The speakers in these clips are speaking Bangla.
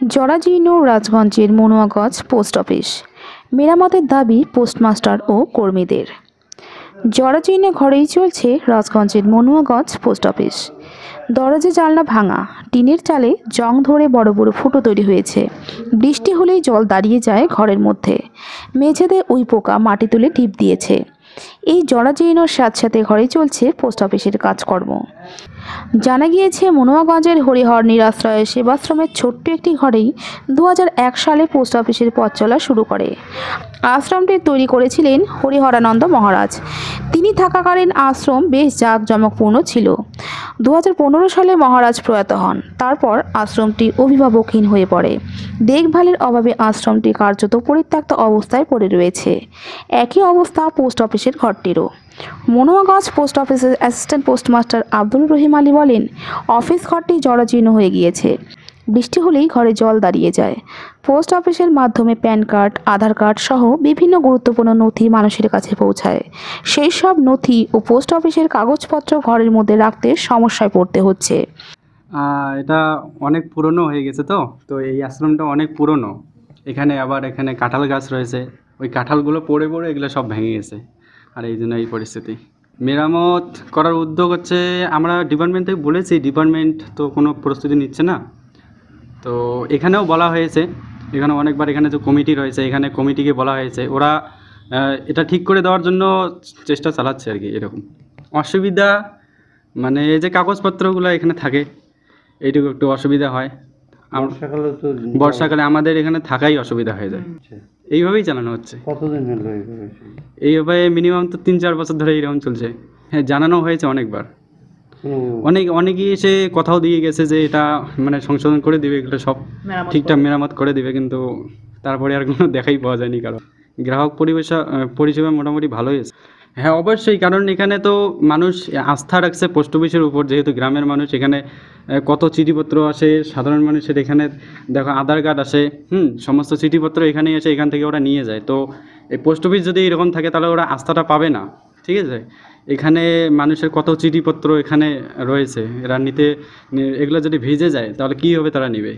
জরাজীর্ণ রাজগঞ্জের মনুয়াগঞ্জ পোস্ট অফিস, মেরামতের দাবি পোস্টমাস্টার ও কর্মীদের। জরাজীর্ণ ঘরেই চলছে রাজগঞ্জের মনুয়াগঞ্জ পোস্ট অফিস। দরজা জানলা ভাঙা, টিনের চালে জং ধরে বড় বড় ফুটো তৈরি হয়েছে। বৃষ্টি হলেই জল দাঁড়িয়ে যায় ঘরের মধ্যে। মেঝেতে উই পোকা মাটি তুলে টিপ দিয়েছে। এই জরাজীর্ণর সাথে ঘরেই চলছে পোস্ট অফিসের কাজকর্ম। জানা গিয়েছে, মনুয়াগঞ্জের হরিহর নিরাশ্রয় সেবাশ্রমের ছোট্ট একটি ঘরেই 2001 সালে পোস্ট অফিসের পথ চলা শুরু করে। আশ্রমটি তৈরি করেছিলেন হরিহরানন্দ মহারাজ। তিনি থাকাকালীন আশ্রম বেশ জাঁকজমকপূর্ণ ছিল। 2015 সালে মহারাজ প্রয়াত হন। তারপর আশ্রমটি অভিভাবকহীন হয়ে পড়ে। দেখভালের অভাবে আশ্রমটি কার্যত পরিত্যক্ত অবস্থায় পড়ে রয়েছে। একই অবস্থা পোস্ট অফিসের ঘরটিরও। মনুয়াগঞ্জ পোস্ট অফিসের অ্যাসিস্ট্যান্ট পোস্টমাস্টার আব্দুল রহিম আলী বলেন, অফিস ঘরটি জরাজীর্ণ হয়ে গিয়েছে। বৃষ্টি হলেই ঘরে জল দাঁড়িয়ে যায়। পোস্ট অফিসের মাধ্যমে প্যান কার্ড, আধার কার্ড সহ বিভিন্ন গুরুত্বপূর্ণ নথি মানুষের কাছে পৌঁছায়। সেই সব নথি ও পোস্ট অফিসের কাগজপত্র ঘরের মধ্যে রাখতে সমস্যায় পড়তে হচ্ছে। এটা অনেক পুরনো হয়ে গেছে, তো এই আশ্রমটা অনেক পুরনো। এখানে কাঁঠাল গাছ রয়েছে, ওই কাঁঠালগুলো পড়ে পড়ে এগুলো সব ভেঙে গেছে, আর এই জন্য এই পরিস্থিতি। মেরামত করার উদ্যোগ হচ্ছে, আমরা ডিপার্টমেন্ট থেকে বলেছি, ডিপার্টমেন্ট তো কোনো প্রস্তুতি নিচ্ছে না। তো এখানেও বলা হয়েছে, এখানে অনেকবার এখানে যে কমিটি রয়েছে, এখানে কমিটিকে বলা হয়েছে, ওরা এটা ঠিক করে দেওয়ার জন্য চেষ্টা চালাচ্ছে আর কি। এরকম অসুবিধা মানে এই যে কাগজপত্রগুলো এখানে থাকে, এইটুকু একটু অসুবিধা হয়। বর্ষাকালে আমাদের এখানে থাকাই অসুবিধা হয়ে যায়। এইভাবেই চালানো হচ্ছে। কতদিন হলো এইভাবে মিনিমাম তো 3-4 বছর ধরে এইরকম চলছে। হ্যাঁ, জানানো হয়েছে অনেকবার। অনেকেই এসে কথাও দিয়ে গেছে যে এটা মানে সংশোধন করে দিবে, এগুলো সব ঠিকঠাক মেরামত করে দিবে, কিন্তু তারপরে আর কোনো দেখাই পাওয়া যায়নি কারো। গ্রাহক পরিষেবা মোটামুটি ভালোই আছে। হ্যাঁ, অবশ্যই, কারণ এখানে তো মানুষ আস্থা রাখছে পোস্ট অফিসের উপর, যেহেতু গ্রামের মানুষ। এখানে কত চিঠিপত্র আসে সাধারণ মানুষের, এখানে দেখো আধার কার্ড আসে, সমস্ত চিঠিপত্র এখানেই এসে এখান থেকে ওরা নিয়ে যায়। তো এই পোস্ট অফিস যদি এরকম থাকে তাহলে ওরা আস্থাটা পাবে না, ঠিক আছে? এখানে মানুষের কত চিঠিপত্র এখানে রয়েছে, এরা এগুলো যদি ভিজে যায় তাহলে কী হবে, তারা নেবে।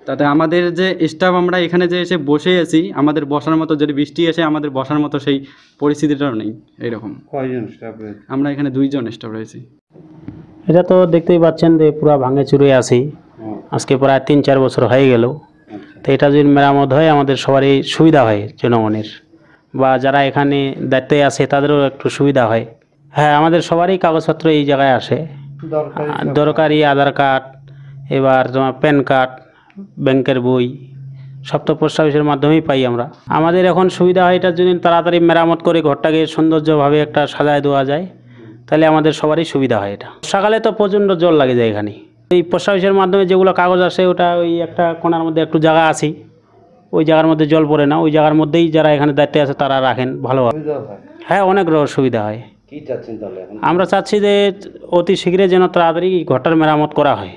তাতে আমাদের যে স্টাফ, আমরা এখানে যে এসে বসে আছি, আমাদের বসার মতো, যদি বৃষ্টি এসে আমাদের বসার মতো সেই পরিস্থিতিটাও নেই। এইরকম কয়জন স্টাফ রয়েছে? আমরা এখানে 2 জন স্টাফ রয়েছি। এটা তো দেখতেই পাচ্ছেন যে পুরো ভাঙে চুরে আছি, আজকে প্রায় 3-4 বছর হয়ে গেল। তো এটা যদি মেরামত হয় আমাদের সবারই সুবিধা হয়, জনগণের বা যারা এখানে দায়িত্বে আছে তাদেরও একটু সুবিধা হয়। হ্যাঁ, আমাদের সবারই কাগজপত্র এই জায়গায় আসে, দরকারি আধার কার্ড, এবার তোমার প্যান কার্ড, ব্যাংকের বই, সব তো পোস্ট অফিসের মাধ্যমেই পাই আমরা। আমাদের এখন সুবিধা হয়, এটার জন্য তাড়াতাড়ি মেরামত করে ঘরটাকে সৌন্দর্যভাবে একটা সাজায় দেওয়া যায়, তাহলে আমাদের সবারই সুবিধা হয়। এটা সকালে তো প্রচণ্ড জল লাগে যায় এখানে। এই পোস্ট অফিসের মাধ্যমে যেগুলো কাগজ আসে, ওটা ওই একটা কোণার মধ্যে একটু জায়গা আছে, ওই জায়গার মধ্যে জল পড়ে না, ওই জায়গার মধ্যেই যারা এখানে দায়িত্বে আছে তারা রাখেন ভালোভাবে। হ্যাঁ, অনেক সুবিধা হয়। কি চাচ্ছেন তাহলে? আমরা চাচ্ছি যে অতি শীঘ্রই যেন তাড়াতাড়ি ঘরটার মেরামত করা হয়।